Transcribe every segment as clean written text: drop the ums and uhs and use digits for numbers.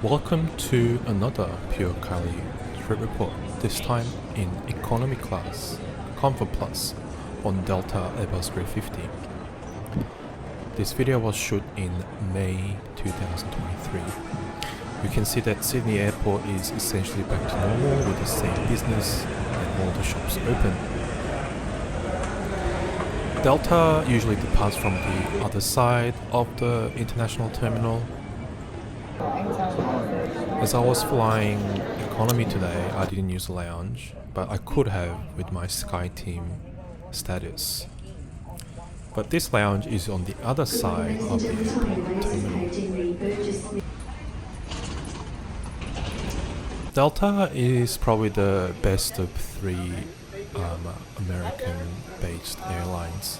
Welcome to another Pure Kali trip report, this time in economy class, Comfort Plus, on Delta Airbus A350. This video was shot in May 2023. You can see that Sydney Airport is essentially back to normal with the same business and all the shops open. Delta usually departs from the other side of the international terminal. As I was flying economy today, I didn't use the lounge, but I could have with my SkyTeam status. But this lounge is on the other side of the airport terminal. Delta is probably the best of three American-based airlines.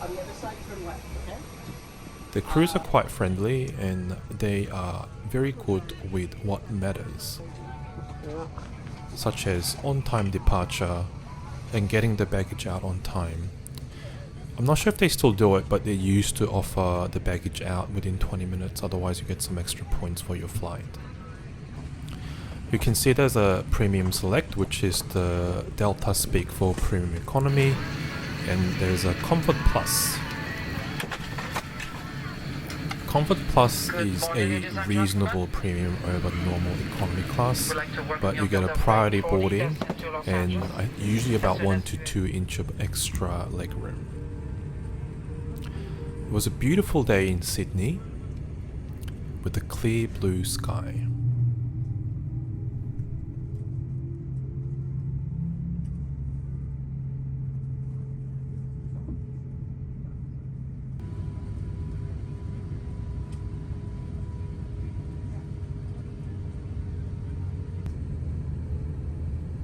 The crews are quite friendly and they are very good with what matters, such as on-time departure and getting the baggage out on time. I'm not sure if they still do it, but they used to offer the baggage out within 20 minutes, otherwise you get some extra points for your flight. You can see there's a Premium Select, which is the Delta speak for Premium Economy, and there's a Comfort Plus. Comfort Plus is a reasonable premium over normal economy class, but you get a priority boarding and usually about 1 to 2 inch of extra legroom. It was a beautiful day in Sydney with a clear blue sky.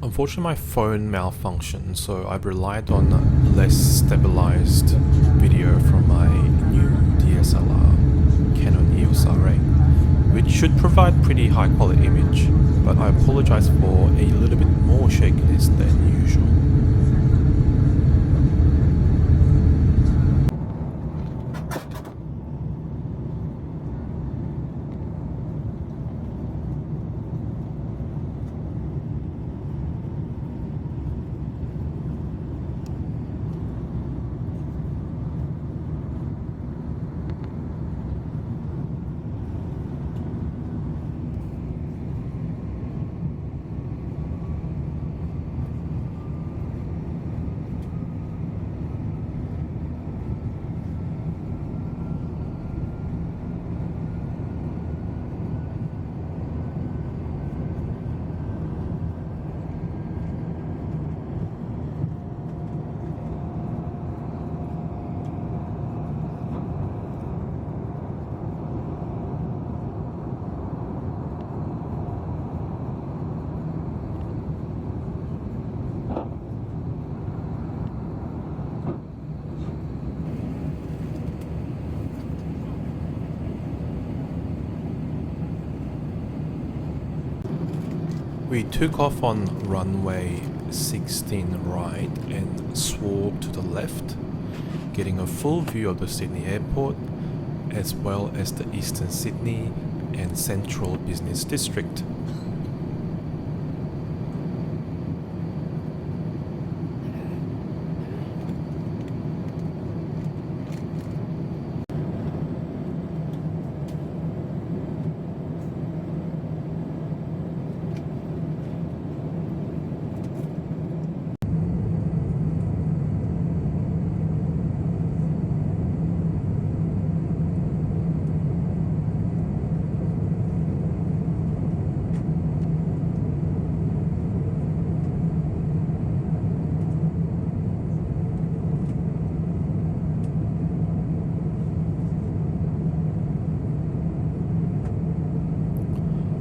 Unfortunately, my phone malfunctioned, so I've relied on less stabilized video from my new DSLR, Canon EOS R8, which should provide pretty high quality image, but I apologize for a little bit more shakiness than usual. We took off on runway 16 right and swerved to the left, getting a full view of the Sydney airport as well as the Eastern Sydney and Central Business District.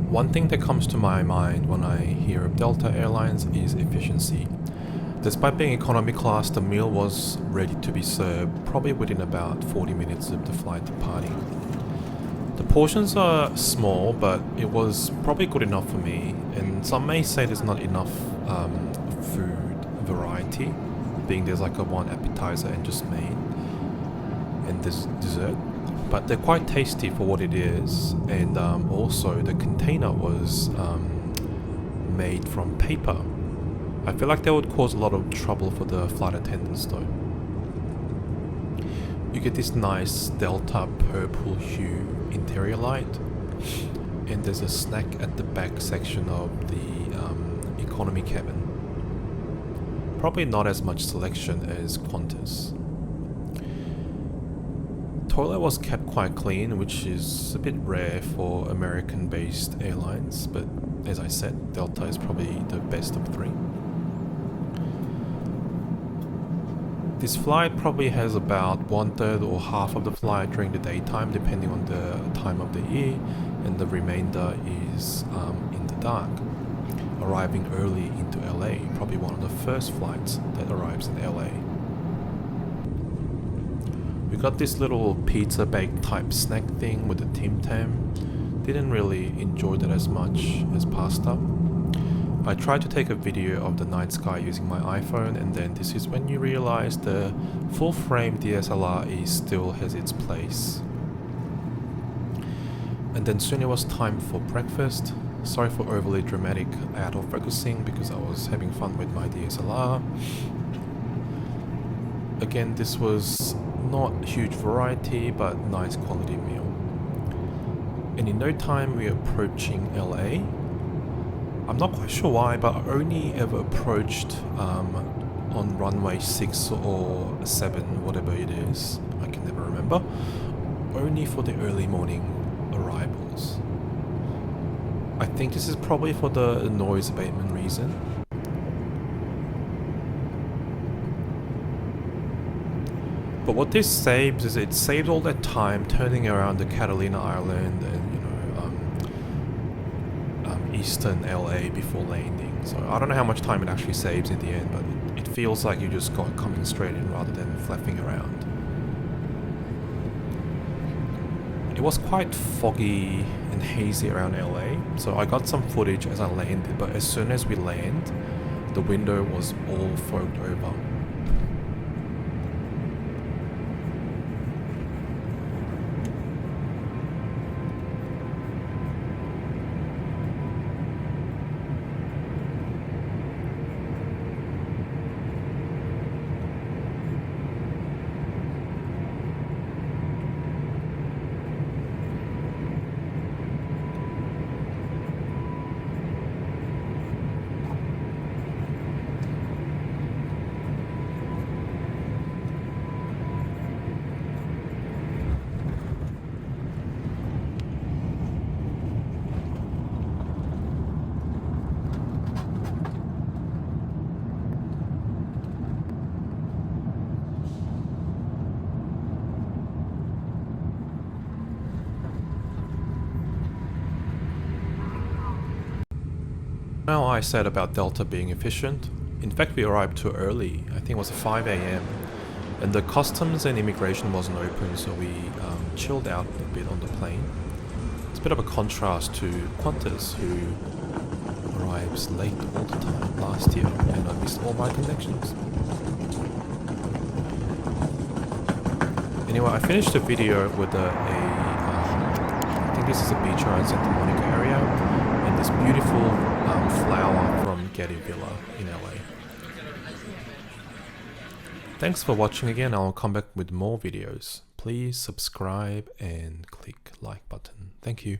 One thing that comes to my mind when I hear of Delta Airlines is efficiency. Despite being economy class, the meal was ready to be served probably within about 40 minutes of the flight departing. The portions are small, but it was probably good enough for me, and some may say there's not enough food variety, being there's like a one appetizer and just main and this dessert. but they're quite tasty for what it is, and also the container was made from paper. I feel like that would cause a lot of trouble for the flight attendants though. You get this nice Delta purple hue interior light, and there's a snack at the back section of the economy cabin. Probably not as much selection as Qantas. Toilet was kept quite clean, which is a bit rare for American-based airlines, but as I said, Delta is probably the best of three. This flight probably has about 1/3 or half of the flight during the daytime, depending on the time of the year, and the remainder is in the dark, arriving early into LA, probably one of the first flights that arrives in LA. We got this little pizza bake type snack thing with the Timeframe. Didn't really enjoy that as much as pasta. I tried to take a video of the night sky using my iPhone, and then this is when you realize the full frame DSLR still has its place. And then soon it was time for breakfast. Sorry for overly dramatic out of focusing because I was having fun with my DSLR. Again, this was not huge variety, but nice quality meal. And in no time we're approaching LA. I'm not quite sure why, but I only ever approached on runway 6 or 7, whatever it is, I can never remember, only for the early morning arrivals. I think this is probably for the noise abatement reason. But what this saves is it saves all that time turning around the Catalina Island and eastern LA before landing. So I don't know how much time it actually saves in the end, but it feels like you just got coming straight in rather than flapping around. It was quite foggy and hazy around LA, so I got some footage as I landed, but as soon as we land, the window was all fogged over. Now I said about Delta being efficient. In fact, we arrived too early. I think it was 5 AM. And the customs and immigration wasn't open, so we chilled out a bit on the plane. It's a bit of a contrast to Qantas, who arrives late all the time last year, and I missed all my connections. Anyway, I finished the video with I think this is a beach around Santa Monica area, and this beautiful flower from Getty Villa in LA. Thanks for watching again. I'll come back with more videos. Please subscribe and click like button. Thank you.